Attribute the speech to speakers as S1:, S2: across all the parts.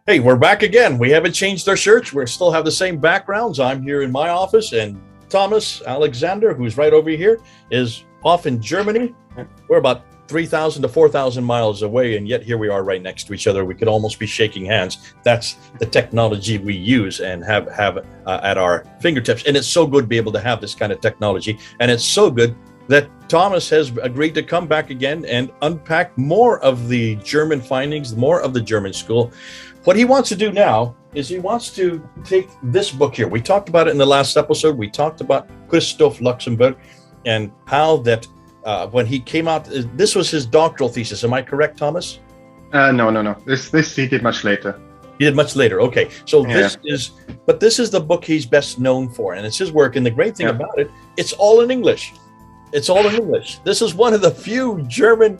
S1: Hey, we're back again. We haven't changed our shirts. We still have the same backgrounds. I'm here in my office, and Thomas Alexander, who's right over here, is off in Germany. We're about 3,000 to 4,000 miles away, and yet here we are right next to each other. We could almost be shaking hands. That's the technology we use and have at our fingertips. And it's so good to be able to have this kind of technology. And it's so good that Thomas has agreed to come back again and unpack more of the German findings, more of the German school. What he wants to do now is he wants to take this book here. We talked about it in the last episode. We talked about Christoph Luxenberg and how that when he came out, this was his doctoral thesis. Am I correct, Thomas?
S2: No. This he did much later.
S1: He did much later. Okay. So this is the book he's best known for, and it's his work. And the great thing about it, it's all in English. It's all in English. This is one of the few German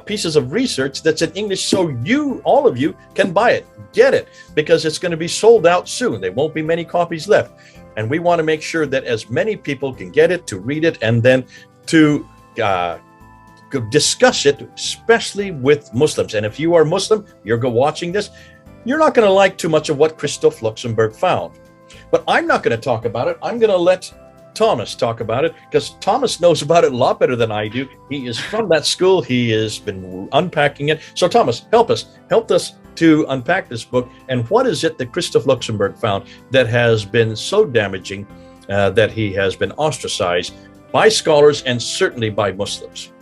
S1: pieces of research that's in English, so all of you can buy it, get it, because it's going to be sold out soon. There won't be many copies left, and we want to make sure that as many people can get it, to read it, and then to discuss it, especially with Muslims. And if you are Muslim, you're watching this, you're not going to like too much of what Christoph Luxenberg found. But I'm not going to talk about it. I'm going to let Thomas talk about it, because Thomas knows about it a lot better than I do. He is from that school. He has been unpacking it. So Thomas, help us to unpack this book. And what is it that Christoph Luxenberg found that has been so damaging that he has been ostracized by scholars and certainly by Muslims?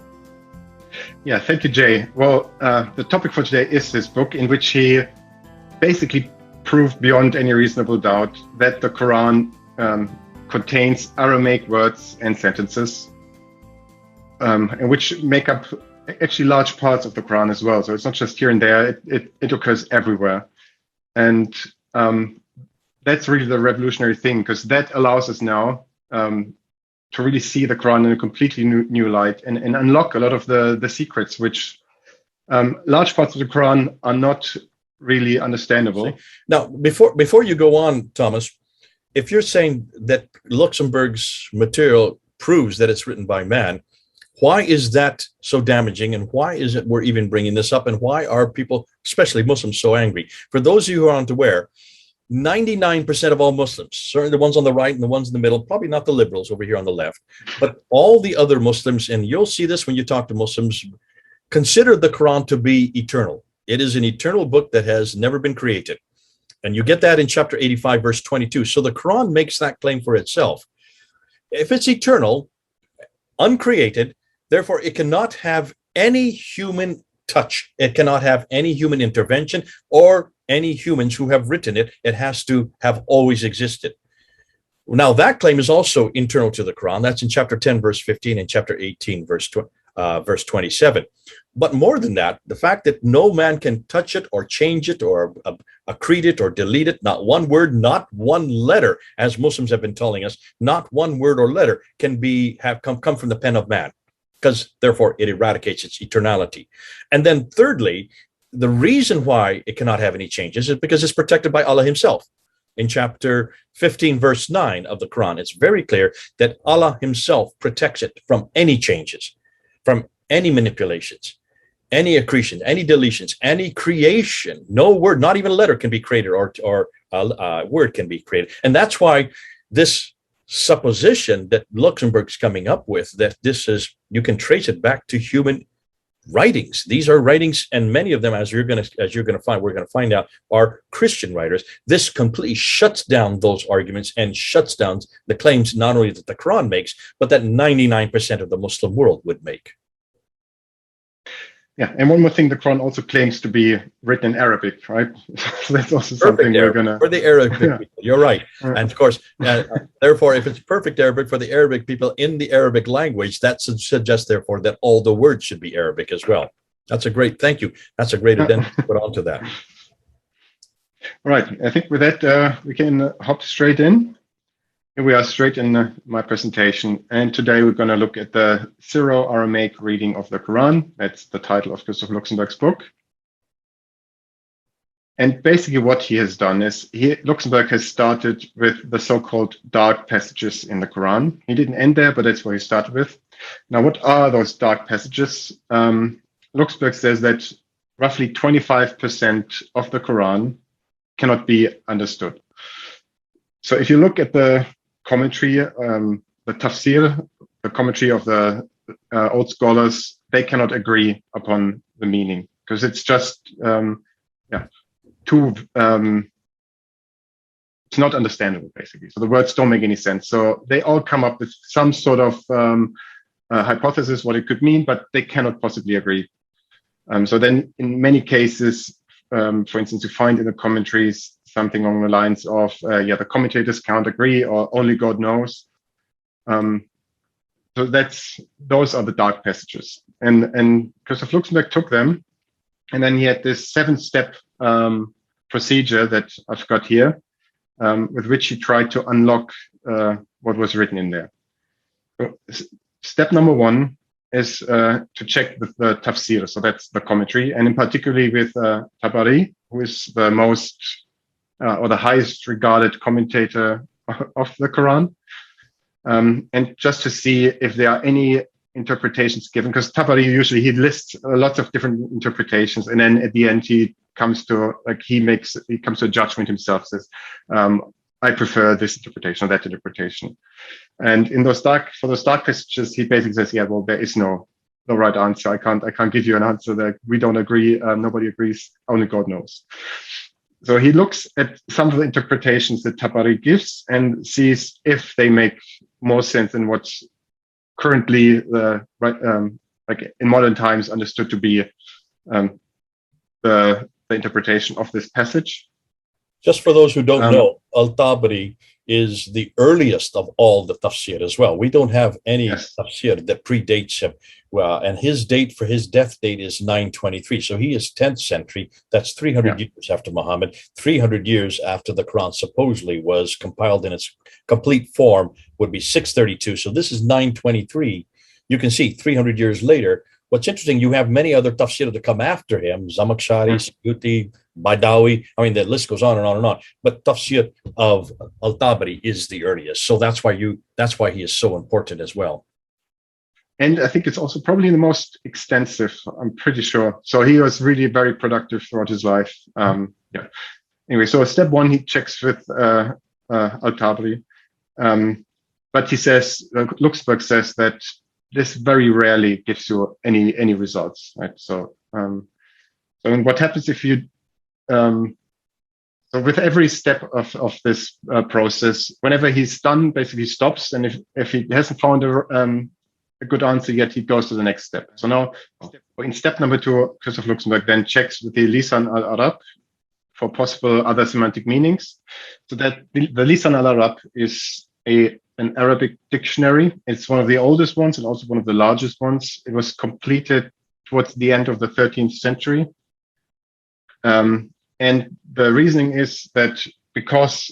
S2: Yeah, thank you, Jay. Well, the topic for today is this book, in which he basically proved beyond any reasonable doubt that the Quran contains Aramaic words and sentences, and which make up actually large parts of the Quran as well. So it's not just here and there, it occurs everywhere. And that's really the revolutionary thing, because that allows us now to really see the Quran in a completely new light and unlock a lot of the secrets, which large parts of the Quran are not really understandable.
S1: Now, before you go on, Thomas, if you're saying that Luxemburg's material proves that it's written by man, why is that so damaging, and why is it we're even bringing this up, and why are people, especially Muslims, so angry? For those of you who aren't aware, 99% of all Muslims, certainly the ones on the right and the ones in the middle, probably not the liberals over here on the left, but all the other Muslims, and you'll see this when you talk to Muslims, consider the Quran to be eternal. It is an eternal book that has never been created. And you get that in chapter 85, verse 22. So the Quran makes that claim for itself. If it's eternal, uncreated, therefore it cannot have any human touch. It cannot have any human intervention or any humans who have written it. It has to have always existed. Now, that claim is also internal to the Quran. That's in chapter 10, verse 15, and chapter 18, verse 27. But more than that, the fact that no man can touch it or change it or accrete it or delete it, not one word, not one letter, as Muslims have been telling us, not one word or letter can come from the pen of man, because therefore it eradicates its eternality. And then thirdly, the reason why it cannot have any changes is because it's protected by Allah himself. In chapter 15, verse 9 of the Quran, it's very clear that Allah himself protects it from any changes, from any manipulations, any accretion, any deletions, any creation. No word, not even a letter can be created, or a word can be created. And that's why this supposition that Luxemburg's coming up with, that this is, you can trace it back to human writings. These are writings, and many of them, we're going to find out, are Christian writers. This completely shuts down those arguments and shuts down the claims not only that the Quran makes, but that 99% of the Muslim world would make.
S2: Yeah, and one more thing, the Quran also claims to be written in Arabic, right? So that's also something we're going to...
S1: For the Arabic people, you're right. And of course, therefore, if it's perfect Arabic for the Arabic people in the Arabic language, that suggests, therefore, that all the words should be Arabic as well. That's a great, thank you. That's a great addendum to put onto that.
S2: All right, I think with that, we can hop straight in. Here we are straight in my presentation, and today we're going to look at the Syro-Aramaic reading of the Quran. That's the title of Christoph Luxenberg's book. And basically what he has done is, Luxenberg has started with the so-called dark passages in the Quran. He didn't end there, but that's what he started with. Now, what are those dark passages? Luxenberg says that roughly 25% of the Quran cannot be understood. So if you look at the commentary, the tafsir, the commentary of the old scholars, they cannot agree upon the meaning because it's just too it's not understandable, basically. So the words don't make any sense. So they all come up with some sort of hypothesis what it could mean, but they cannot possibly agree. So then in many cases, for instance, you find in the commentaries something along the lines of, the commentators can't agree, or only God knows. So those are the dark passages. And Christoph Luxenberg took them, and then he had this 7-step procedure that I've got here, with which he tried to unlock what was written in there. So step number 1 is to check the tafsir, so that's the commentary, and in particularly with Tabari, who is the most or the highest regarded commentator of the Quran, and just to see if there are any interpretations given, because Tabari usually he lists lots of different interpretations, and then at the end he comes to a judgment himself, says, I prefer this interpretation or that interpretation. And in those dark passages, he basically says, well, there is no right answer. I can't give you an answer that we don't agree. Nobody agrees. Only God knows. So he looks at some of the interpretations that Tabari gives and sees if they make more sense than what's currently like in modern times understood to be the interpretation of this passage.
S1: Just for those who don't know, Al-Tabari is the earliest of all the tafsir as well. We don't have any tafsir that predates him. And his date for his death date is 923. So he is 10th century. That's 300 years after Muhammad, 300 years after the Quran supposedly was compiled in its complete form, would be 632. So this is 923. You can see 300 years later. What's interesting, you have many other tafsir that come after him, Zamakhshari, Suyuti, Baidawi. I mean, the list goes on and on and on. But tafsir of Al-Tabari is the earliest. So that's why he is so important as well.
S2: And I think it's also probably the most extensive, I'm pretty sure. So he was really very productive throughout his life. Anyway, so step 1, he checks with Al-Tabari. But he says, Luxemburg says that this very rarely gives you any results, right? So what happens if you, so with every step of this process, whenever he's done, basically stops, and if he hasn't found a good answer yet, he goes to the next step. So now, in step number 2, Christoph Luxenberg then checks with the Lisan al-Arab for possible other semantic meanings. So that the Lisan al-Arab is an Arabic dictionary. It's one of the oldest ones and also one of the largest ones. It was completed towards the end of the 13th century. And the reasoning is that because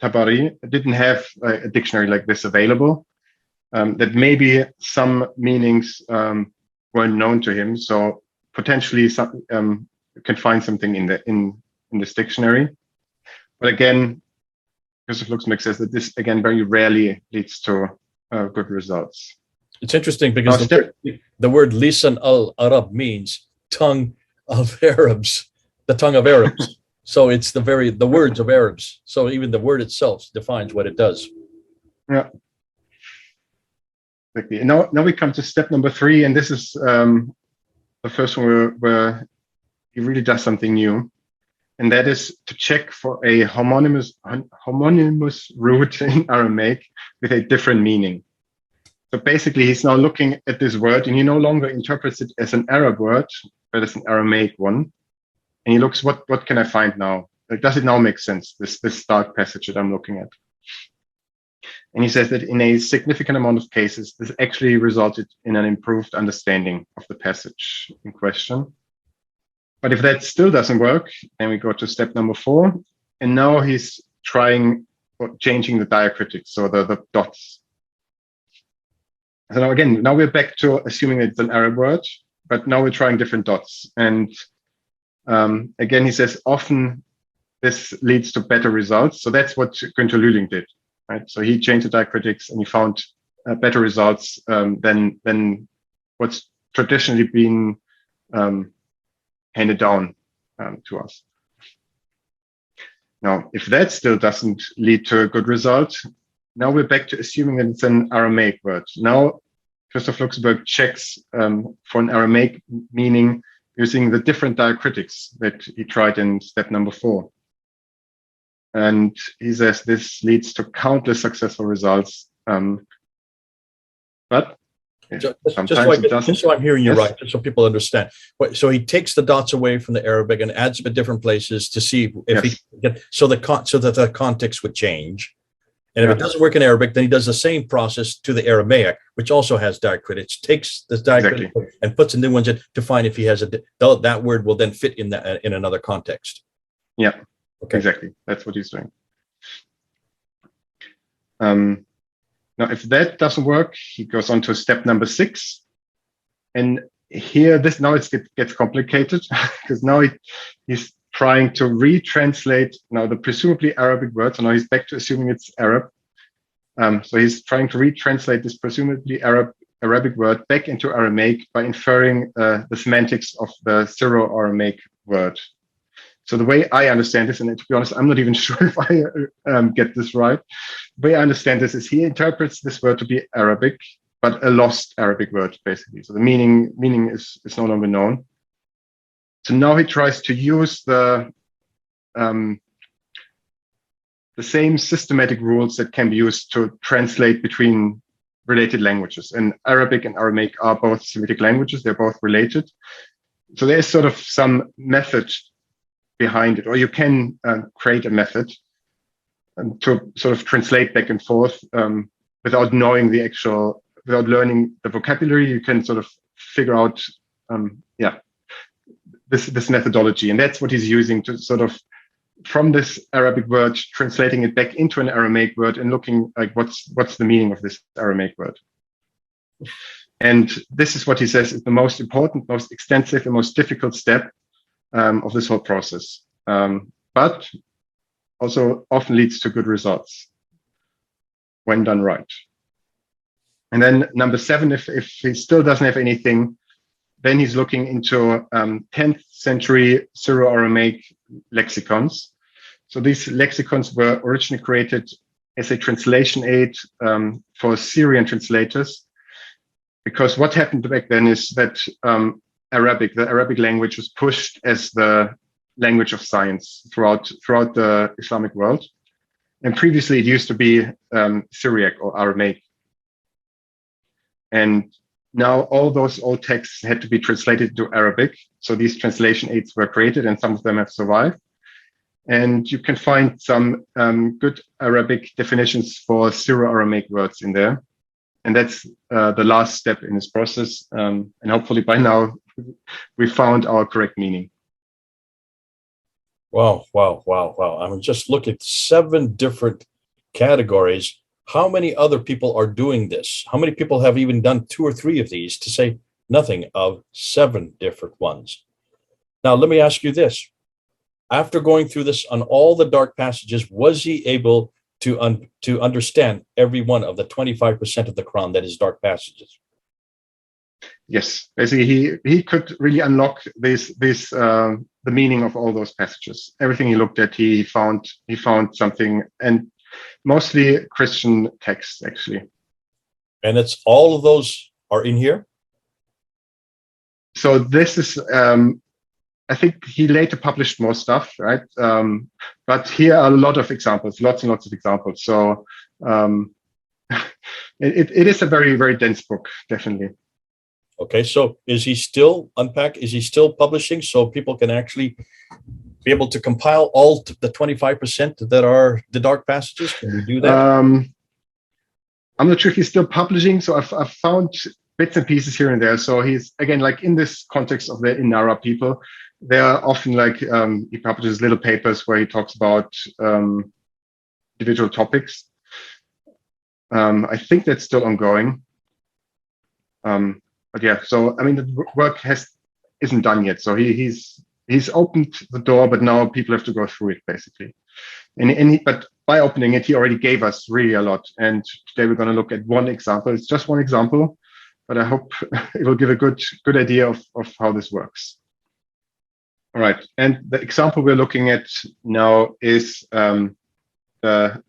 S2: Tabari didn't have a dictionary like this available, that maybe some meanings weren't known to him. So potentially you can find something in this dictionary. But again, Christoph Luxenberg says that this, again, very rarely leads to good results.
S1: It's interesting because the word Lisan al-Arab means tongue of Arabs, the tongue of Arabs. So it's the words of Arabs. So even the word itself defines what it does.
S2: Yeah. Exactly. Now we come to step number 3, and this is the first one where he really does something new. And that is to check for a homonymous root in Aramaic with a different meaning. So basically, he's now looking at this word, and he no longer interprets it as an Arab word, but as an Aramaic one. And he looks, what can I find now? Like, does it now make sense, this dark passage that I'm looking at? And he says that in a significant amount of cases, this actually resulted in an improved understanding of the passage in question. But if that still doesn't work, then we go to step number 4. And now he's trying or changing the diacritics, so the dots. So now again, now we're back to assuming it's an Arab word, but now we're trying different dots. And again, he says often this leads to better results. So that's what Günther Lühling did, right? So he changed the diacritics and he found better results than what's traditionally been handed down to us. Now, if that still doesn't lead to a good result, now we're back to assuming that it's an Aramaic word. Now, Christoph Luxenberg checks for an Aramaic meaning using the different diacritics that he tried in step number 4. And he says this leads to countless successful results. But sometimes it doesn't.
S1: Just so I'm hearing you
S2: Yes.
S1: right, just so people understand. So he takes the dots away from the Arabic and adds them at different places to see if he can get so that the context would change. And if it doesn't work in Arabic, then he does the same process to the Aramaic, which also has diacritics, takes the diacritic and puts in new ones in to find if he has that word will then fit in in another context.
S2: Yeah,
S1: okay.
S2: Exactly. That's what he's doing. Now, if that doesn't work, he goes on to step number 6. And here, it gets complicated because now he's trying to retranslate now the presumably Arabic word. So now he's back to assuming it's Arab. So he's trying to retranslate this presumably Arabic word back into Aramaic by inferring the semantics of the Syro-Aramaic word. So the way I understand this, and to be honest, I'm not even sure if I get this right. The way I understand this is he interprets this word to be Arabic, but a lost Arabic word, basically. So the meaning is no longer known. So now he tries to use the same systematic rules that can be used to translate between related languages. And Arabic and Aramaic are both Semitic languages. They're both related. So there's sort of some method behind it, or you can create a method to sort of translate back and forth without knowing without learning the vocabulary. You can sort of figure out, this methodology, and that's what he's using to sort of from this Arabic word, translating it back into an Aramaic word and looking like what's the meaning of this Aramaic word. And this is what he says is the most important, most extensive, and most difficult step of this whole process, but also often leads to good results when done right. And then number 7, if he still doesn't have anything, then he's looking into 10th century Syro-Aramaic lexicons. So these lexicons were originally created as a translation aid for Syrian translators, because what happened back then is that the Arabic language was pushed as the language of science throughout the Islamic world. And previously it used to be Syriac or Aramaic. And now all those old texts had to be translated to Arabic. So these translation aids were created, and some of them have survived. And you can find some good Arabic definitions for Syro-Aramaic words in there. And that's the last step in this process. And hopefully by now, we found our correct meaning.
S1: Wow. I mean, just look at 7 different categories. How many other people are doing this? How many people have even done 2 or 3 of these, to say nothing of 7 different ones? Now, let me ask you this. After going through this on all the dark passages, was he able to understand every one of the 25% of the Quran that is dark passages?
S2: Yes, basically he could really unlock the meaning of all those passages. Everything he looked at, he found something, and mostly Christian texts, actually. And
S1: it's all of those are in here?
S2: So this is, I think he later published more stuff, right? But here are a lot of examples, lots and lots of examples. So it is a very, very dense book, definitely.
S1: Okay, so is he still publishing so people can actually be able to compile all the 25% that are the dark passages? Can we do that?
S2: I'm not sure if he's still publishing, so I've found bits and pieces here and there. So he's, again, like in this context of the Inara people, they're often like, he publishes little papers where he talks about individual topics. I think that's still ongoing. But yeah, so I mean, the work isn't done yet. So he's opened the door, but now people have to go through it, basically. But by opening it, he already gave us really a lot. And today we're going to look at one example. It's just one example, but I hope it will give a good idea of how this works. All right. And the example we're looking at now is the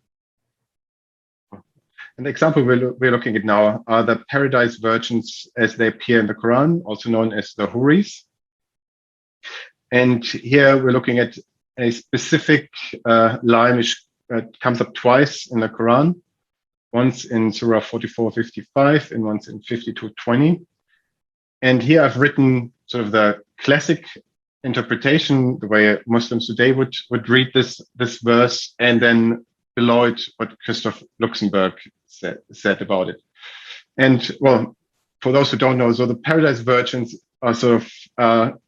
S2: example we're looking at now are the paradise virgins as they appear in the Quran, also known as the Huris. And here we're looking at a specific line which comes up twice in the Quran, once in Surah 44:55 and once in 52:20. And here I've written sort of the classic interpretation, the way Muslims today would read this verse, and then below it what Christoph Luxenberg said about it. And well, for those who don't know, so the paradise virgins are sort of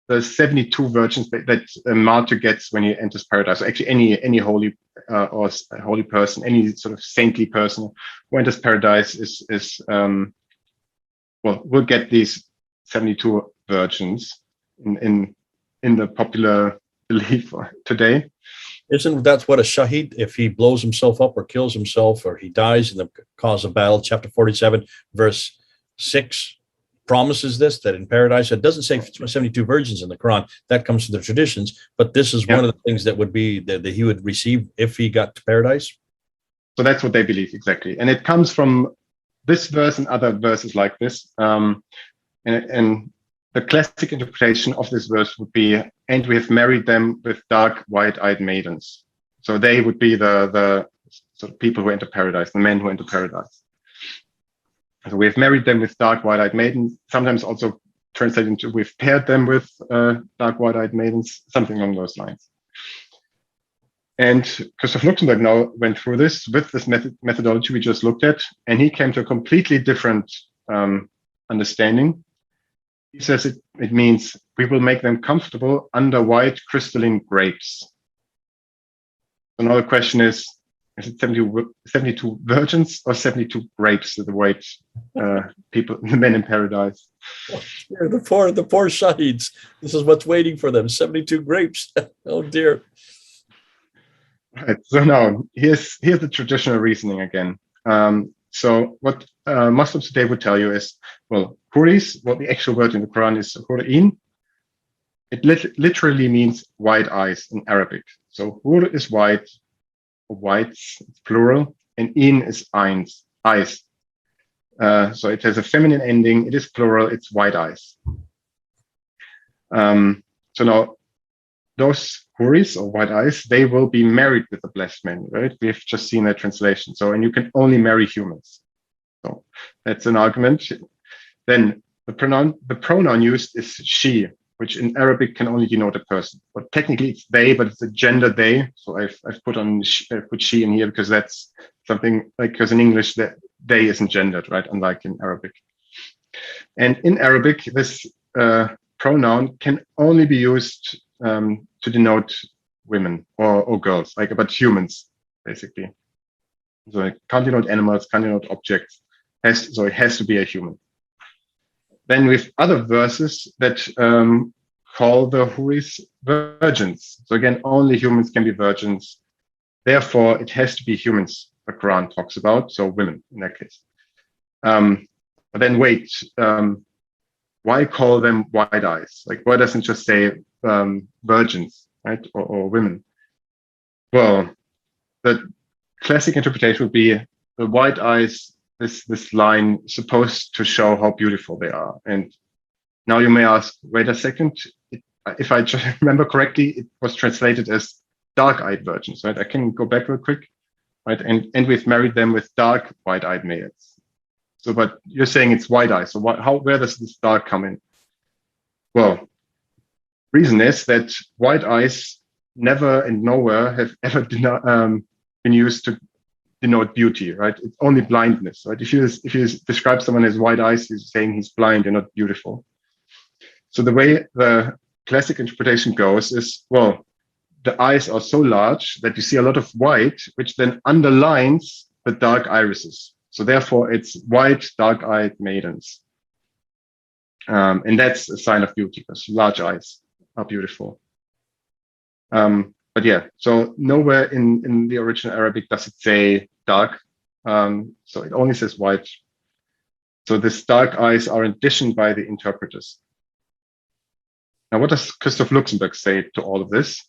S2: the 72 virgins that a martyr gets when he enters paradise. So actually, any holy or holy person, any sort of saintly person who enters paradise is will get these 72 virgins in the popular belief today.
S1: Isn't that what a shahid, if he blows himself up or kills himself or he dies in the cause of battle, chapter 47, verse 6, promises this, that in paradise, it doesn't say 72 virgins in the Quran, that comes from the traditions, but this is one of the things that would be that he would receive if he got to paradise.
S2: So that's what they believe, exactly. And it comes from this verse and other verses like this. And the classic interpretation of this verse would be, and we have married them with dark, white-eyed maidens. So they would be the sort of people who enter paradise, the men who enter paradise. So we have married them with dark, white-eyed maidens, sometimes also translated into we've paired them with dark, white-eyed maidens, something along those lines. And Christoph Luxenberg now went through this with this methodology we just looked at, and he came to a completely different understanding. He says it means we will make them comfortable under white crystalline grapes. So now the question is it 72 virgins or 72 grapes that await people, the men in paradise?
S1: The poor shahids. This is what's waiting for them, 72 grapes. Oh dear.
S2: Right. So now here's the traditional reasoning again. So what Muslims today would tell you is, well, huris, what the actual word in the Quran is hur'in. It literally means white eyes in Arabic. So hur is white, or whites, it's plural, and in is eyes. So it has a feminine ending. It is plural. It's white eyes. So now those huris or white eyes, they will be married with the blessed man, right? We've just seen that translation. So, and you can only marry humans. So that's an argument. Then the pronoun used is she, which in Arabic can only denote a person. But technically it's they, but it's a gender they. So I've put she in here because that's something like, because in English that they isn't gendered, right? Unlike in Arabic. And in Arabic, this pronoun can only be used to denote women or girls, but humans, basically. So it can't denote animals, can't denote objects. So it has to be a human. Then with other verses that call the huris virgins. So again, only humans can be virgins. Therefore, it has to be humans the Quran talks about, so women in that case. But then wait, why call them white eyes? Like, why doesn't it just say virgins, right, or women? Well, the classic interpretation would be the white eyes. This line supposed to show how beautiful they are. And now you may ask, wait a second. If I just remember correctly, it was translated as dark-eyed virgins, right? I can go back real quick, right? And we've married them with dark, white-eyed males. So, but you're saying it's white eyes. So where does this dark come in? Well, reason is that white eyes never and nowhere have ever been used to denote beauty, right? It's only blindness, right? If you describe someone as white eyes, you're saying he's blind and not beautiful. So the way the classic interpretation goes is, well, the eyes are so large that you see a lot of white, which then underlines the dark irises. So therefore, it's white, dark-eyed maidens. And that's a sign of beauty, because large eyes are beautiful. But yeah, so nowhere in the original Arabic does it say dark. So it only says white. So these dark eyes are additioned by the interpreters. Now, what does Christoph Luxenberg say to all of this?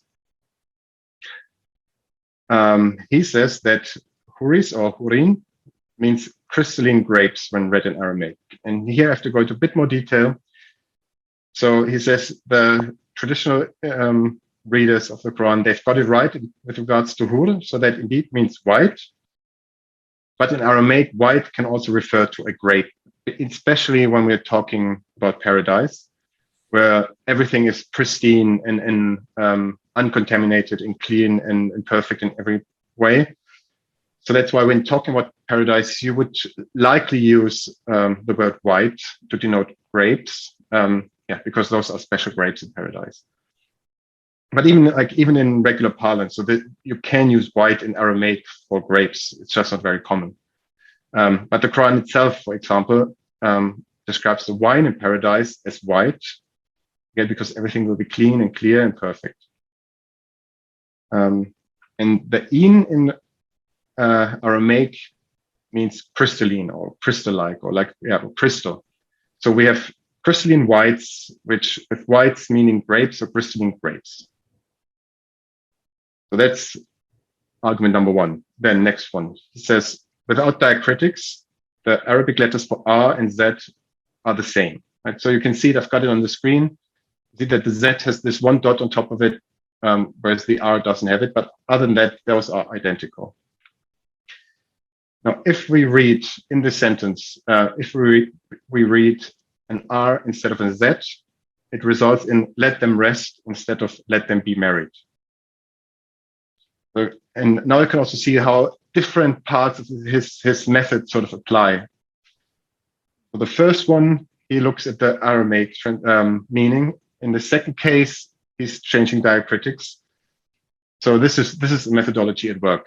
S2: He says that huris or hurin means crystalline grapes when read in Aramaic. And here I have to go into a bit more detail. So he says the traditional readers of the Quran, they've got it right with regards to hur, so that indeed means white. But in Aramaic, white can also refer to a grape, especially when we're talking about paradise, where everything is pristine and uncontaminated and clean and perfect in every way. So that's why when talking about paradise, you would likely use the word white to denote grapes, because those are special grapes in paradise. But even in regular parlance, so that you can use white in Aramaic for grapes. It's just not very common. But the Quran itself, for example, describes the wine in paradise as white, again, because everything will be clean and clear and perfect. And the in Aramaic means crystalline or crystal-like or crystal. So we have crystalline whites, which with whites meaning grapes or crystalline grapes. So that's argument number one. Then next one, he says, without diacritics, the Arabic letters for R and Z are the same. Right? So you can see it, I've got it on the screen. See that the Z has this one dot on top of it, whereas the R doesn't have it. But other than that, those are identical. Now, if we read in this sentence, if we read an R instead of a Z, it results in let them rest instead of let them be married. So, and now you can also see how different parts of his method sort of apply. So the first one, he looks at the Aramaic meaning. In the second case, he's changing diacritics. So this is a methodology at work.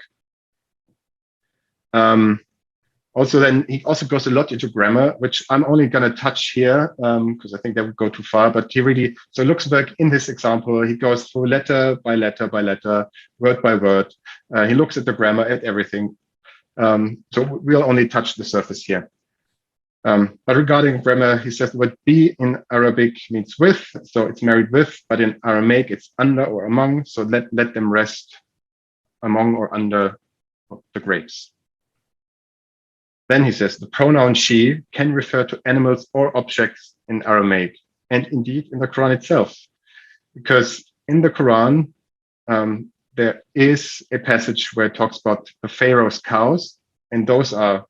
S2: Also, then he also goes a lot into grammar, which I'm only going to touch here because I think that would go too far. But he really, so Luxemburg in this example, he goes through letter by letter by letter, word by word. He looks at the grammar, at everything. So we'll only touch the surface here. But regarding grammar, he says the word be in Arabic means with, so it's married with, but in Aramaic it's under or among, so let them rest among or under the grapes. Then he says the pronoun she can refer to animals or objects in Aramaic, and indeed in the Quran itself, because in the Quran there is a passage where it talks about the Pharaoh's cows, and those are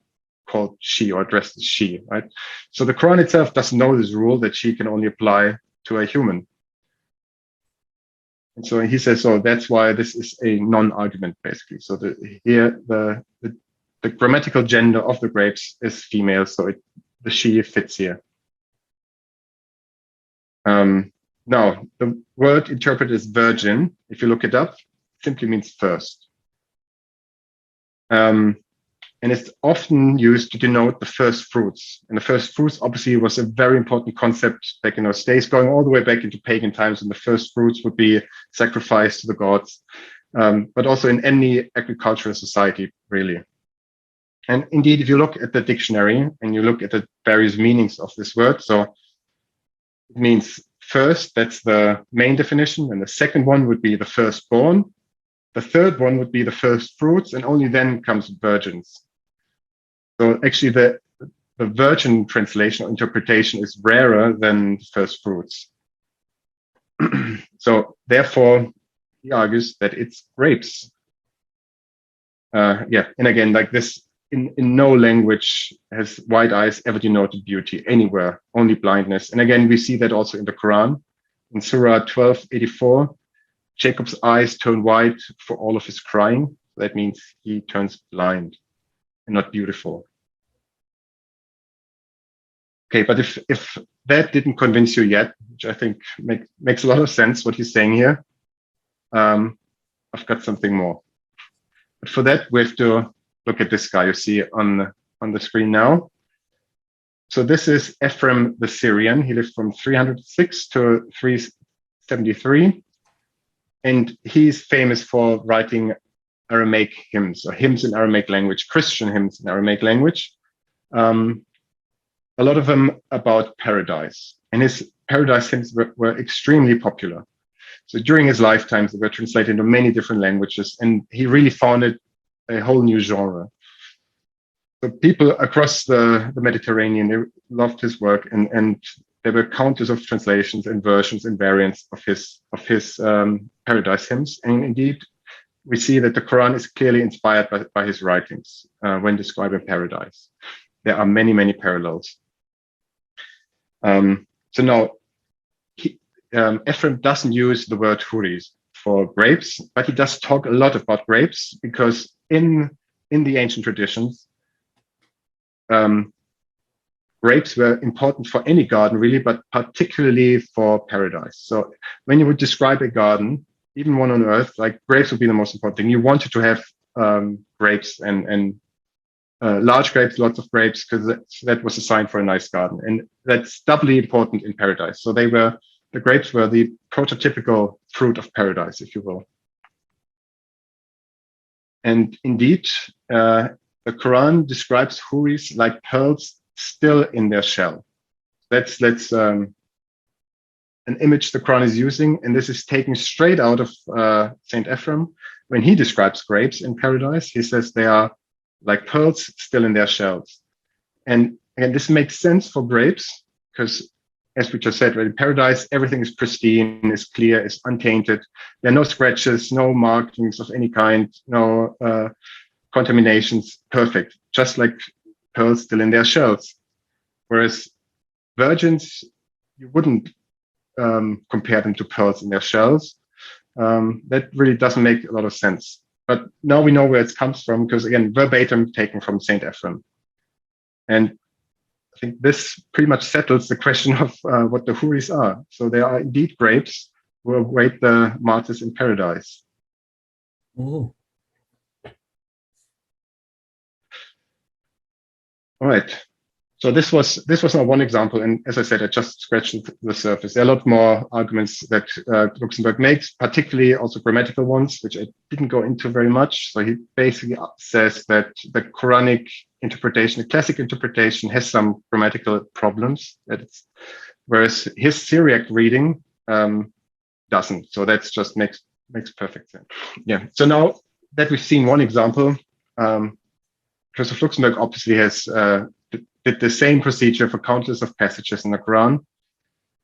S2: called she or addressed as she, right? So the Quran itself doesn't know this rule that she can only apply to a human. And so he says, so that's why this is a non-argument, basically. So here the grammatical gender of the grapes is female, so the she fits here. Now, the word interpreted as virgin, if you look it up, simply means first. And it's often used to denote the first fruits. And the first fruits obviously was a very important concept back in those days, going all the way back into pagan times, and the first fruits would be sacrificed to the gods, but also in any agricultural society, really. And indeed, if you look at the dictionary and you look at the various meanings of this word, so it means first, that's the main definition, and the second one would be the firstborn. The third one would be the first fruits, and only then comes virgins. So actually the virgin translation or interpretation is rarer than first fruits. So therefore, he argues that it's grapes. And again, like this, in no language has white eyes ever denoted beauty anywhere, only blindness. And again, we see that also in the Quran. In Surah 12:84, Jacob's eyes turn white for all of his crying. That means he turns blind and not beautiful. Okay, but if that didn't convince you yet, which I think makes a lot of sense what he's saying here, I've got something more. But for that, we have to look at this guy you see on the screen now. So this is Ephraim the Syrian. He lived from 306 to 373. And he's famous for writing Aramaic hymns, or hymns in Aramaic language, Christian hymns in Aramaic language. A lot of them about paradise. and his paradise hymns were extremely popular. So during his lifetime, they were translated into many different languages, and he really founded a whole new genre. So people across the Mediterranean, they loved his work, and there were countless of translations and versions and variants of his paradise hymns. And indeed, we see that the Quran is clearly inspired by his writings when describing paradise. There are many, many parallels. So now, Ephraim doesn't use the word huris for grapes, but he does talk a lot about grapes, because in the ancient traditions, grapes were important for any garden, really, but particularly for paradise. So when you would describe a garden, even one on earth, like grapes would be the most important thing. You wanted to have grapes and large grapes, lots of grapes, because that was a sign for a nice garden. And that's doubly important in paradise. So the grapes were the prototypical fruit of paradise, if you will. And indeed, the Quran describes huris like pearls still in their shell. That's an image the Quran is using, and this is taken straight out of Saint Ephraim. When he describes grapes in paradise, he says they are like pearls still in their shells. And again, this makes sense for grapes, because as we just said, right, in paradise, everything is pristine, is clear, is untainted. There are no scratches, no markings of any kind, no contaminations, perfect, just like pearls still in their shells. Whereas virgins, you wouldn't compare them to pearls in their shells. That really doesn't make a lot of sense. But now we know where it comes from, because again, verbatim taken from Saint Ephraim. And I think this pretty much settles the question of what the huris are. So they are indeed grapes who await the martyrs in paradise.
S1: Oh.
S2: All right. So this was now one example, and as I said, I just scratched the surface. There are a lot more arguments that Luxenberg makes, particularly also grammatical ones, which I didn't go into very much. So he basically says that the Quranic interpretation, the classic interpretation, has some grammatical problems, whereas his Syriac reading doesn't. So that's just makes perfect sense. Yeah. So now that we've seen one example, Christoph Luxenberg obviously has did the same procedure for countless of passages in the Quran.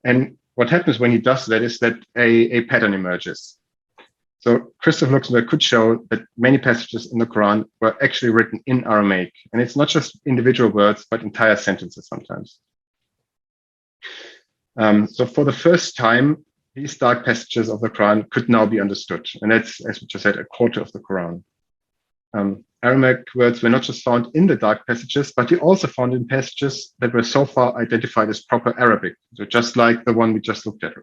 S2: And what happens when he does that is that a pattern emerges. So Christoph Luxenberg could show that many passages in the Quran were actually written in Aramaic. And it's not just individual words, but entire sentences sometimes. So for the first time, these dark passages of the Quran could now be understood. And that's, as we just said, a quarter of the Quran. Aramaic words were not just found in the dark passages, but he also found in passages that were so far identified as proper Arabic. So just like the one we just looked at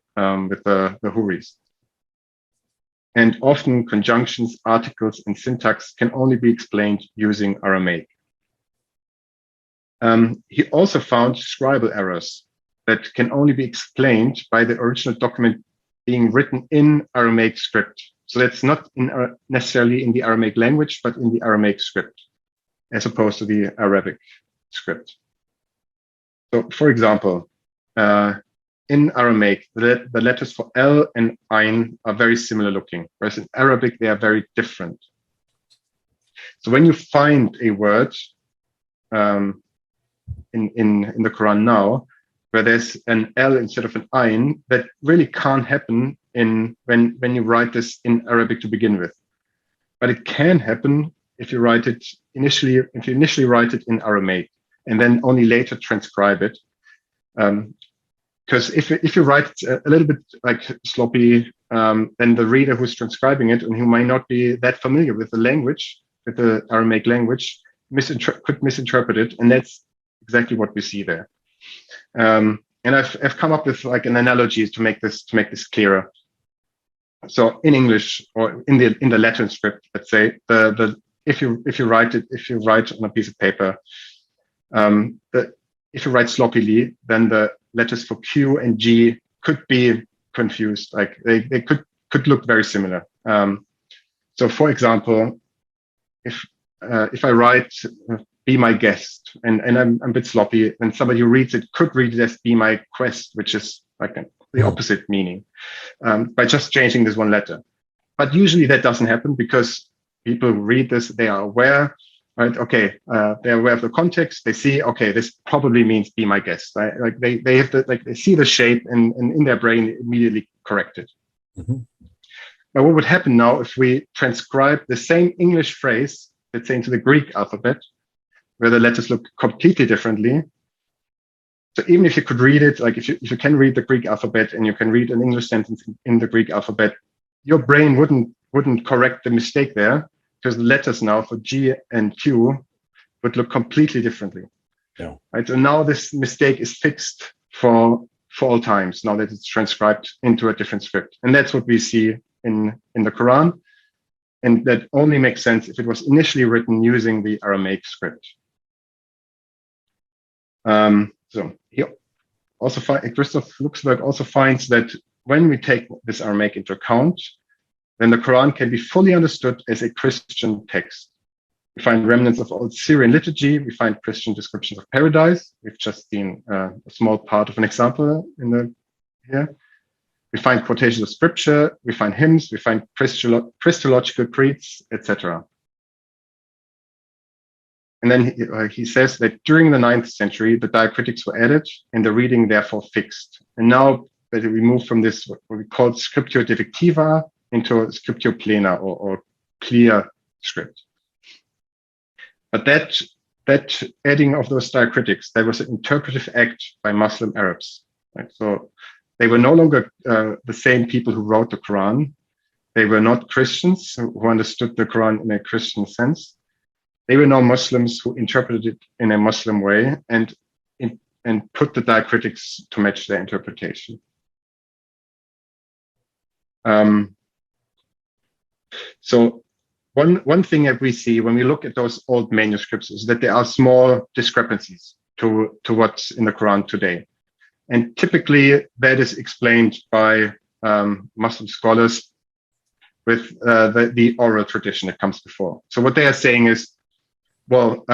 S2: with the huris. And often conjunctions, articles, and syntax can only be explained using Aramaic. He also found scribal errors that can only be explained by the original document being written in Aramaic script. So that's not necessarily in the Aramaic language, but in the Aramaic script, as opposed to the Arabic script. So, for example, in Aramaic, the letters for L and Ain are very similar looking, whereas in Arabic, they are very different. So when you find a word in the Quran now, where there's an L instead of an Ain, that really can't happen when you write this in Arabic to begin with. But it can happen if you initially write it in Aramaic and then only later transcribe it. Because if you write a little bit like sloppy, then the reader who's transcribing it and who might not be that familiar with the language, with the Aramaic language, could misinterpret it, and that's exactly what we see there. And I've come up with like an analogy to make this clearer. So in English or in the Latin script, let's say if you write on a piece of paper, if you write sloppily, then the letters for Q and G could be confused. Like they could look very similar. So for example, if I write be my guest, and I'm a bit sloppy, and somebody who reads it could read it as be my quest, which is like the opposite meaning, by just changing this one letter. But usually that doesn't happen, because people who read this, they are aware, right? Okay, they're aware of the context. They see, okay, this probably means be my guest, right? Like they have to, like, they see the shape, and in their brain immediately correct it. Now, what would happen now if we transcribe the same English phrase, let's say, into the Greek alphabet, where the letters look completely differently? So even if you could read it, like if you can read the Greek alphabet and you can read an English sentence in the Greek alphabet, your brain wouldn't correct the mistake there, because the letters now for G and Q would look completely differently.
S1: Yeah.
S2: Right. So now this mistake is fixed for all times, now that it's transcribed into a different script. And that's what we see in the Quran. And that only makes sense if it was initially written using the Aramaic script. So he also Christoph Luxenberg also finds that when we take this Aramaic into account, then the Quran can be fully understood as a Christian text. We find remnants of old Syrian liturgy. We find Christian descriptions of paradise. We've just seen a small part of an example here. We find quotations of scripture. We find hymns. We find Christological creeds, etc. And then he says that during the 9th century, the diacritics were added and the reading therefore fixed. And now that we move from this, what we call scriptio defectiva, into scriptio plena, or clear script. But that adding of those diacritics, that was an interpretive act by Muslim Arabs. Right? So they were no longer the same people who wrote the Quran. They were not Christians who understood the Quran in a Christian sense. They were now Muslims who interpreted it in a Muslim way and put the diacritics to match their interpretation. So one thing that we see when we look at those old manuscripts is that there are small discrepancies to what's in the Quran today. And typically that is explained by Muslim scholars with the oral tradition that comes before. So what they are saying is, well,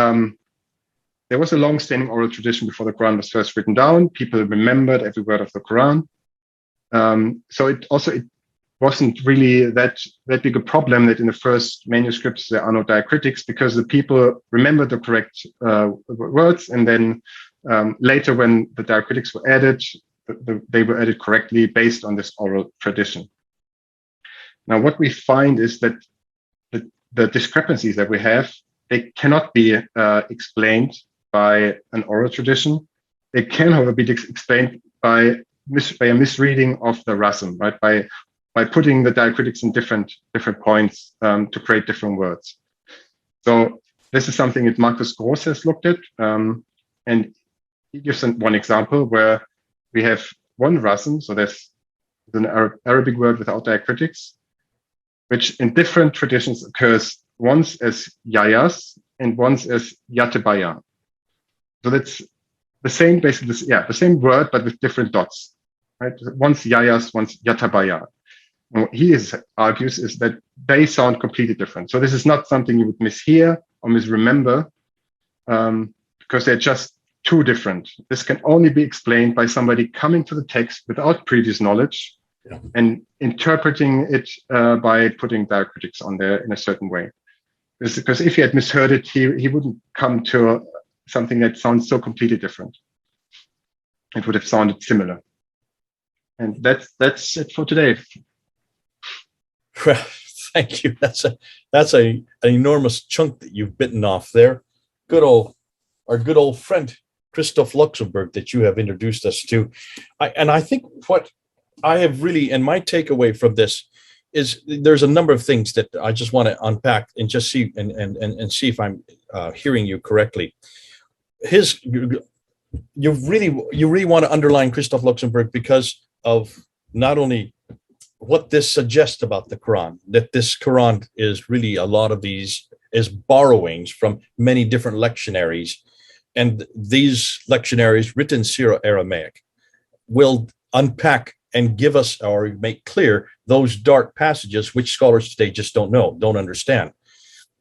S2: there was a long-standing oral tradition before the Quran was first written down. People remembered every word of the Quran. So it wasn't really that big a problem that in the first manuscripts there are no diacritics, because the people remembered the correct words, and then later when the diacritics were added, they were added correctly based on this oral tradition. Now, what we find is that the discrepancies that we have, they cannot be explained by an oral tradition. They can, however, be explained by a misreading of the rasm, right? By putting the diacritics in different points to create different words. So this is something that Marcus Gross has looked at, and he gives one example where we have one rasm, so there's an Arabic word without diacritics, which in different traditions occurs once as yayas and once as yatebaya. So that's the same, basically, the same word, but with different dots, right? Once yayas, once yatabaya. And what he argues is that they sound completely different. So this is not something you would mishear or misremember, because they're just too different. This can only be explained by somebody coming to the text without previous knowledge and interpreting it by putting diacritics on there in a certain way. Because if he had misheard it, he wouldn't come to something that sounds so completely different. It would have sounded similar. And that's it for today.
S1: Well, thank you. That's an enormous chunk that you've bitten off there. Our good old friend Christoph Luxenberg that you have introduced us to. I think what I have really, and my takeaway from this is, there's a number of things that I just want to unpack and just see and see if I'm hearing you correctly. You really want to underline Christoph Luxenberg because of not only what this suggests about the Quran, that this Quran is really, a lot of these is borrowings from many different lectionaries, and these lectionaries written in Syria-Aramaic will unpack and give us, or make clear, those dark passages which scholars today just don't understand.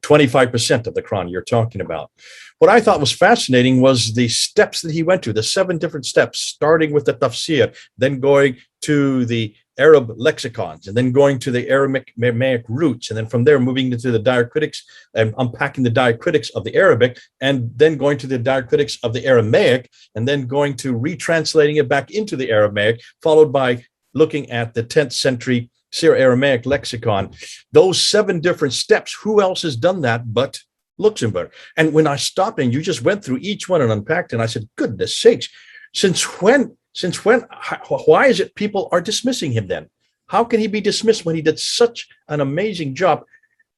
S1: 25% of the Quran you're talking about. what I thought was fascinating was the steps that he went to, the 7 different steps, starting with the tafsir, then going to the Arab lexicons, and then going to the Aramaic roots, and then from there moving into the diacritics and unpacking the diacritics of the Arabic, and then going to the diacritics of the Aramaic, and then going to retranslating it back into the Aramaic, followed by looking at the 10th century Syria-Aramaic lexicon. Those 7 different steps, who else has done that but Luxemburg? And when I stopped and you just went through each one and unpacked it, and I said, goodness sakes, since when, why is it people are dismissing him then? How can he be dismissed when he did such an amazing job?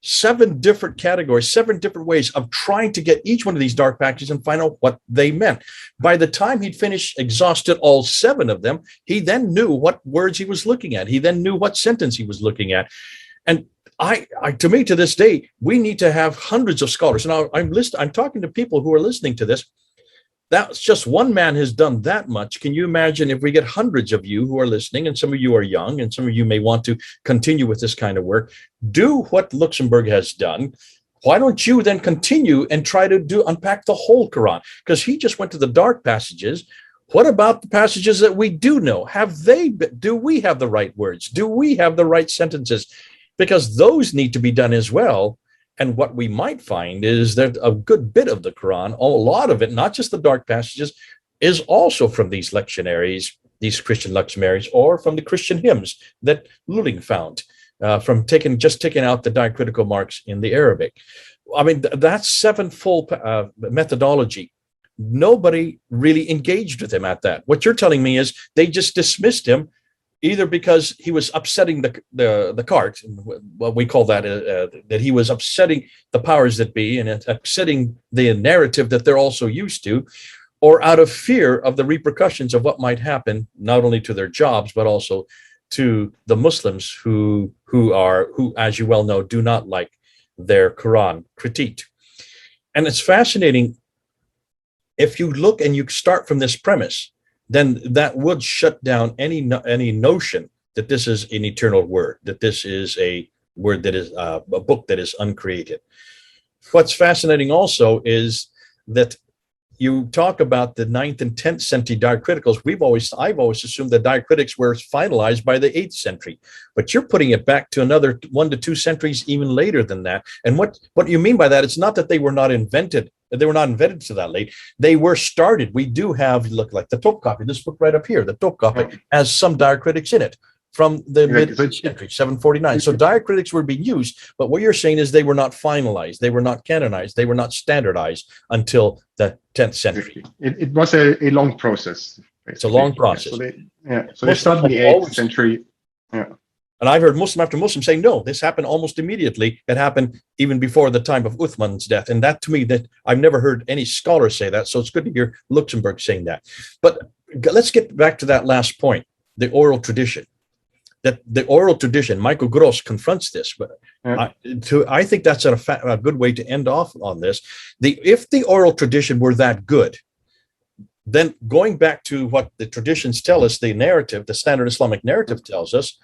S1: 7 different categories, 7 different ways of trying to get each one of these dark passages and find out what they meant. By the time he'd finished, exhausted all 7 of them, he then knew what words he was looking at. He then knew what sentence he was looking at. And to me, to this day, we need to have hundreds of scholars. And I'm talking to people who are listening to this. That's just one man has done that much. Can you imagine if we get hundreds of you who are listening, and some of you are young, and some of you may want to continue with this kind of work, do what Luxemburg has done. Why don't you then continue and try to unpack the whole Quran? Because he just went to the dark passages. What about the passages that we do know? Do we have the right words? Do we have the right sentences? Because those need to be done as well. And what we might find is that a good bit of the Quran, a lot of it, not just the dark passages, is also from these lectionaries, these Christian lectionaries, or from the Christian hymns that Luling found, from taking out the diacritical marks in the Arabic. I mean, that's 7-fold methodology. Nobody really engaged with him at that. What you're telling me is they just dismissed him, either because he was upsetting the cart, what we call that, that he was upsetting the powers that be and upsetting the narrative that they're also used to, or out of fear of the repercussions of what might happen, not only to their jobs, but also to the Muslims who, as you well know, do not like their Quran critiqued. And it's fascinating. If you look and you start from this premise, then that would shut down any notion that this is an eternal word, that this is a word that is a book that is uncreated. What's fascinating also is that you talk about the 9th and 10th century diacriticals. I've always assumed the diacritics were finalized by the 8th century, but you're putting it back to another 1 to 2 centuries even later than that. And what you mean by that, it's not that they were not invented. They were not invented to that late. They were started. We do have, look like the Topkapi, this book right up here, the Topkapi has some diacritics in it from the mid-century, 749. So diacritics were being used, but what you're saying is they were not finalized, they were not canonized, they were not standardized until the 10th century.
S2: It was a long process. Basically. It's
S1: a long process.
S2: So they started in the 8th century. Yeah.
S1: And I've heard Muslim after Muslim saying, no, this happened almost immediately. It happened even before the time of Uthman's death. And that, to me, that I've never heard any scholar say that. So it's good to hear Luxemburg saying that. But let's get back to that last point, the oral tradition. That the oral tradition, Michael Gross confronts this, but I think that's a good way to end off on this. If the oral tradition were that good, then going back to what the traditions tell us, the narrative, the standard Islamic narrative tells us,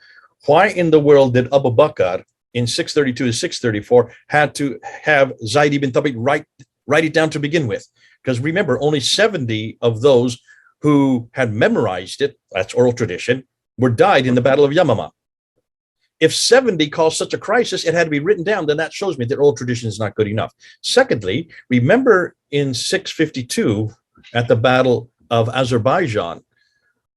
S1: why in the world did Abu Bakr in 632 to 634 had to have Zayd ibn Thabit write it down to begin with? Because remember, only 70 of those who had memorized it, that's oral tradition, were died in the Battle of Yamama. If 70 caused such a crisis, it had to be written down, then that shows me that oral tradition is not good enough. Secondly, remember in 652 at the Battle of Azerbaijan,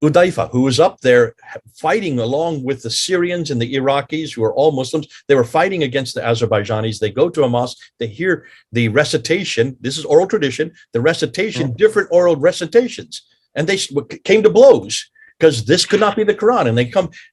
S1: Udaifa, who was up there fighting along with the Syrians and the Iraqis, who are all Muslims, they were fighting against the Azerbaijanis. They go to a mosque, they hear the recitation, this is oral tradition, the recitation, different oral recitations, and they came to blows. Because this could not be the Quran. And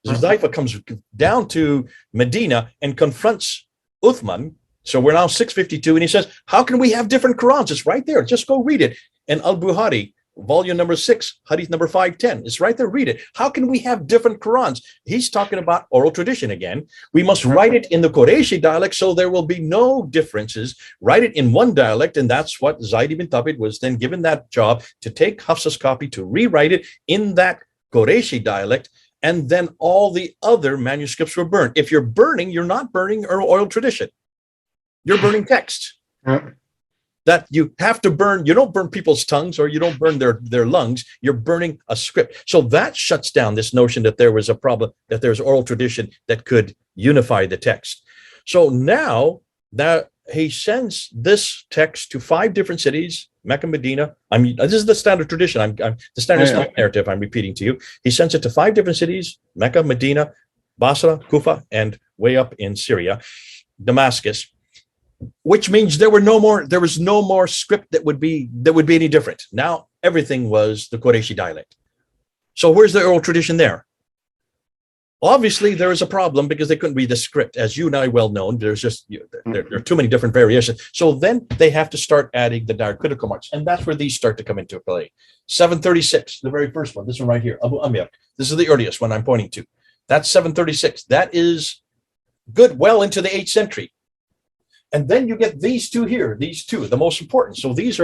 S1: Udaifa comes down to Medina and confronts Uthman. So we're now 652, and he says, how can we have different Qurans? It's right there. Just go read it. And Al-Bukhari, volume number 6, hadith number 510. It's right there. Read it. How can we have different Qurans? He's talking about oral tradition again. We must write it in the Qurayshi dialect so there will be no differences. Write it in one dialect, and that's what Zayd ibn Thabit was then given that job, to take Hafsa's copy, to rewrite it in that Qurayshi dialect, and then all the other manuscripts were burned. If you're burning, you're not burning oral tradition. You're burning text. that you have to burn. You don't burn people's tongues or you don't burn their lungs. You're burning a script. So that shuts down this notion that there was a problem, that there's oral tradition that could unify the text. So now that he sends this text to 5 different cities, Mecca, Medina. This is the standard tradition. The standard narrative I'm repeating to you. He sends it to 5 different cities, Mecca, Medina, Basra, Kufa, and way up in Syria, Damascus, which means there was no more script that would be any different. Now everything was the Qurayshi dialect. So where's the oral tradition there? Obviously, there is a problem because they couldn't read the script. As you and I well known, there's just there are too many different variations. So then they have to start adding the diacritical marks, and that's where these start to come into play. 736, the very first one, this one right here, Abu Amir. This is the earliest one I'm pointing to. That's 736. That is good, well into the 8th century. And then you get these two here, these two, the most important. So this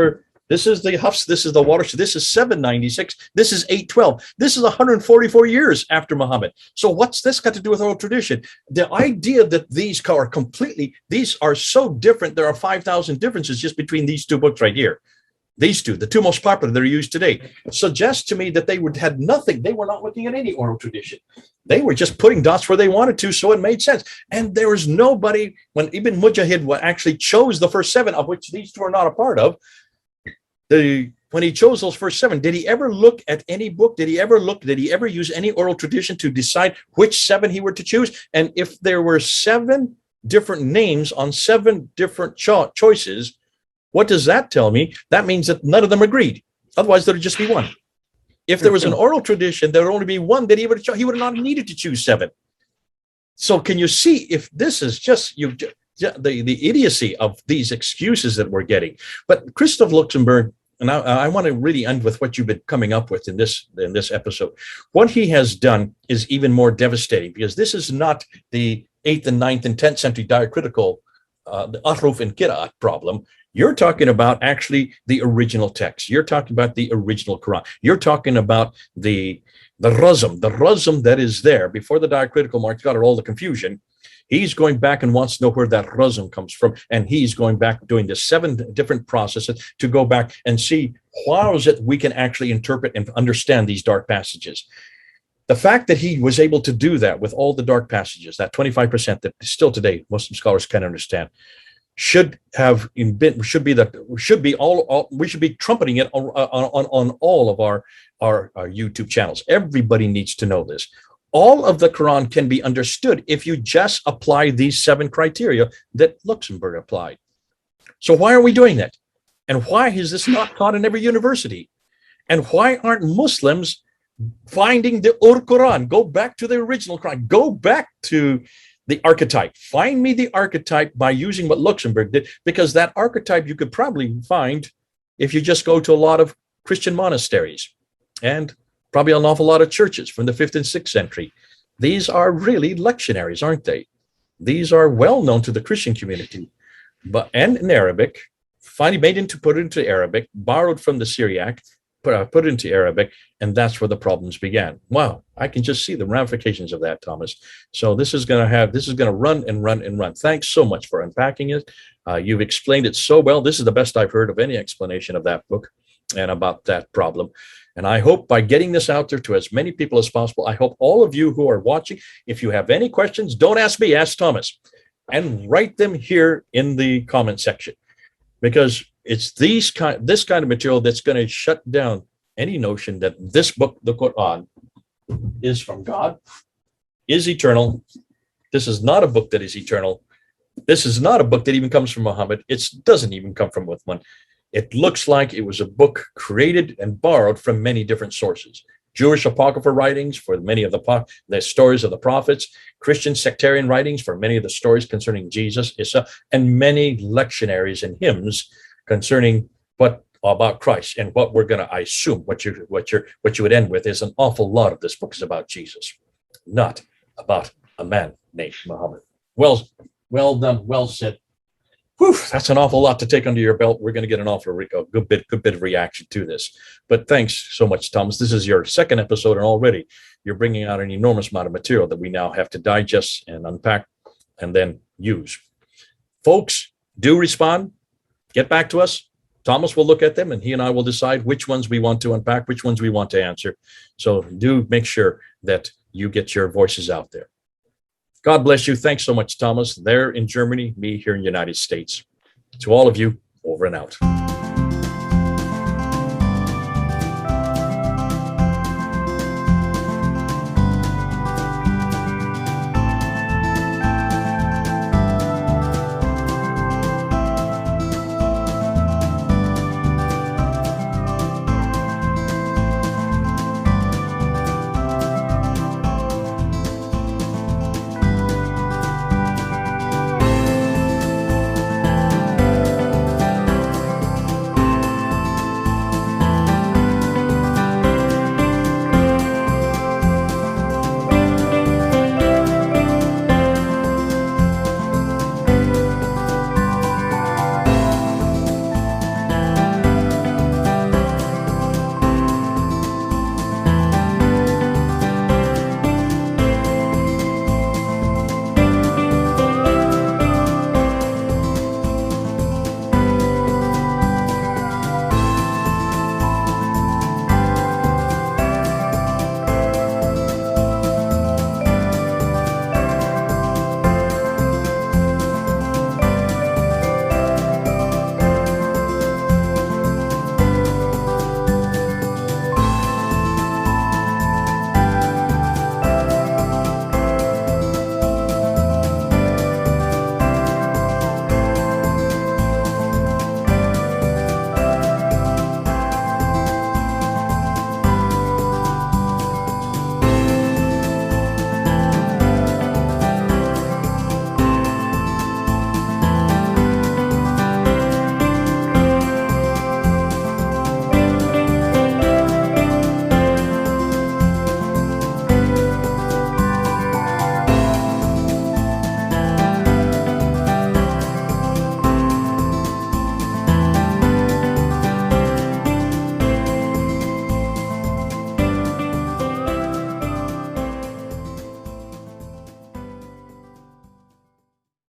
S1: is the Hafs, this is the Warsh, this is 796, this is 812. This is 144 years after Muhammad. So what's this got to do with oral tradition? The idea that these are so different, there are 5,000 differences just between these 2 books right here. These 2, the 2 most popular that are used today, suggests to me that they had nothing. They were not looking at any oral tradition. They were just putting dots where they wanted to, so it made sense. And there was nobody, when Ibn Mujahid actually chose the first 7, of which these 2 are not a part of, when he chose those first 7, did he ever look at any book? Did he ever use any oral tradition to decide which 7 he were to choose? And if there were 7 different names on 7 different choices, what does that tell me? That means that none of them agreed. Otherwise, there would just be 1. If there was an oral tradition, there would only be 1 that he would have not needed to choose 7. So can you see if this is just the idiocy of these excuses that we're getting? But Christoph Luxenberg, and I want to really end with what you've been coming up with in this episode. What he has done is even more devastating, because this is not the 8th and 9th and 10th century diacritical, the ahruf and qira'at problem. You're talking about actually the original text. You're talking about the original Quran. You're talking about the razm that is there before the diacritical marks got all the confusion. He's going back and wants to know where that razm comes from. And he's going back doing the 7 different processes to go back and see how is it we can actually interpret and understand these dark passages. The fact that he was able to do that with all the dark passages, that 25% that still today Muslim scholars can understand, we should be trumpeting it on all of our YouTube channels. Everybody needs to know this. All of the Quran can be understood if you just apply these 7 criteria that Luxemburg applied. So why are we doing that? And why is this not taught in every university? And why aren't Muslims finding the Quran? Go back to the original Quran. Go back to the archetype. Find me the archetype by using what Luxemburg did, because that archetype you could probably find if you just go to a lot of Christian monasteries and probably an awful lot of churches from the 5th and 6th century. These are really lectionaries, aren't they? These are well known to the Christian community, and in Arabic, finally put into Arabic, borrowed from the Syriac, put into Arabic, and that's where the problems began. Wow, I can just see the ramifications of that, Thomas. So this is going to run and run and run. Thanks so much for unpacking it. You've explained it so well. This is the best I've heard of any explanation of that book and about that problem. And I hope by getting this out there to as many people as possible, I hope all of you who are watching, if you have any questions, don't ask me, ask Thomas, and write them here in the comment section, because it's this kind of material that's going to shut down any notion that this book, the Quran, is from God, is eternal. This is not a book that is eternal. This is not a book that even comes from Muhammad. It doesn't even come from Uthman. It looks like it was a book created and borrowed from many different sources. Jewish apocryphal writings for many of the stories of the prophets, Christian sectarian writings for many of the stories concerning Jesus, Isa, and many lectionaries and hymns concerning about Christ. And what we're going to, I assume, what you would end with is an awful lot of this book is about Jesus, not about a man named Muhammad. Well done, well said. Whew, that's an awful lot to take under your belt. We're going to get a good bit of reaction to this. But thanks so much, Thomas. This is your 2nd episode, and already you're bringing out an enormous amount of material that we now have to digest and unpack and then use. Folks, do respond. Get back to us. Thomas will look at them, and he and I will decide which ones we want to unpack, which ones we want to answer. So do make sure that you get your voices out there. God bless you. Thanks so much, Thomas, there in Germany, me here in the United States. To all of you, over and out.